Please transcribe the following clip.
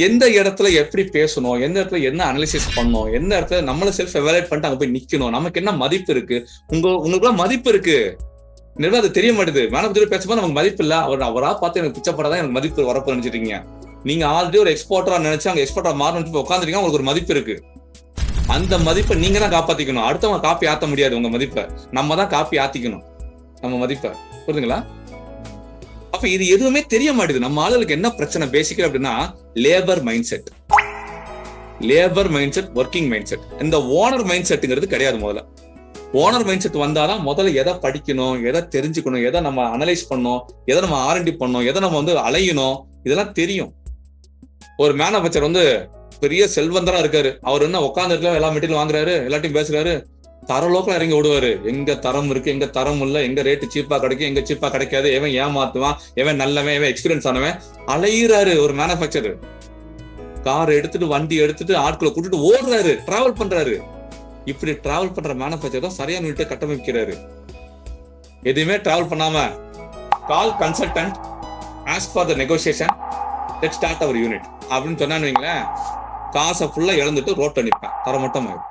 எந்த இடத்துல எப்படி பேசணும், எந்த இடத்துல என்ன அனலிசிஸ் பண்ணணும், எந்த இடத்துல நம்மள செல்ஃப் எவாலுவேட் பண்ணிட்டு அங்க போய் நிக்கணும், நமக்கு என்ன மதிப்பு இருக்கு, உங்களுக்கு மதிப்பு இருக்கு அது தெரிய மாட்டேது. மேனேஜர் பேசும்போது நமக்கு மதிப்பு இல்ல, அவரா பார்த்து எனக்கு பிச்சைப்படாதான் எனக்கு மதிப்பு வரப்போ நினைச்சிட்டீங்க. நீங்க ஆல்ரெடி ஒரு எக்ஸ்போர்ட்டரா நினைச்சு அங்க எக்ஸ்போர்ட்டரா மாறணும் உட்காந்துருக்கீங்க, உங்களுக்கு ஒரு மதிப்பு இருக்கு. அந்த மதிப்பை நீங்க தான் காப்பாத்திக்கணும். அடுத்தவங்க காப்பி ஆத்த முடியாது உங்க மதிப்பை, நம்ம தான் காப்பி ஆத்திக்கணும் நம்ம மதிப்பை. புரியுதுங்களா? அப்ப இது எதுவுமே தெரிய மாட்டேது. நம்ம ஆளுகளுக்கு என்ன பிரச்சனை பேசிக்கல அப்படின்னா labour mind set, working mind set. இந்த ஓனர் மைண்ட் செட்டுங்கிறது கிடையாது. முதல்ல ஓனர் மைண்ட் செட் வந்தாதான் முதல்ல எதை படிக்கணும், எதை தெரிஞ்சுக்கணும், எதை நம்ம அனலைஸ் பண்ணணும், எதை நம்ம ஆர்என்டி பண்ணணும், எதை நம்ம அலையணும், இதெல்லாம் தெரியும். ஒரு மேனுஃபேக்சர் பெரிய செல்வந்தரா இருக்காரு, அவர் என்ன உட்கார்ந்து இருக்க எல்லா மெட்டீரியல் வாங்குறாரு, எல்லாத்தையும் பேசுறாரு, தரலோக்கம் இறங்கி விடுவாரு. எங்க தரம் இருக்கு, எங்க தரம் இல்ல, எங்க ரேட்டு சீப்பா கிடைக்கும், எங்க சீப்பா கிடைக்காது, எவன் ஏமாத்துவான், எவன் நல்லவன், எவன் எக்ஸ்பீரியன்ஸ் ஆனவன், அலையிறாரு. ஒரு மேனுஃபேக்சர் கார் எடுத்துட்டு வண்டி எடுத்துட்டு ஆட்களை கூட்டிட்டு ஓடுறாரு, டிராவல் பண்றாரு. இப்படி டிராவல் பண்ற மேனுஃபேக்சர் தான் சரியான யூனிட்டை கட்டமைக்கிறாரு. எதுவுமே டிராவல் பண்ணாம call consultant, ask for the negotiation, let's start our unit அப்படின்னு சொன்னான்னு வைங்களேன், காசை ஃபுல்லா இழந்துட்டு ரோட்டை நிற்பேன், தரமட்டம் ஆயிடும்.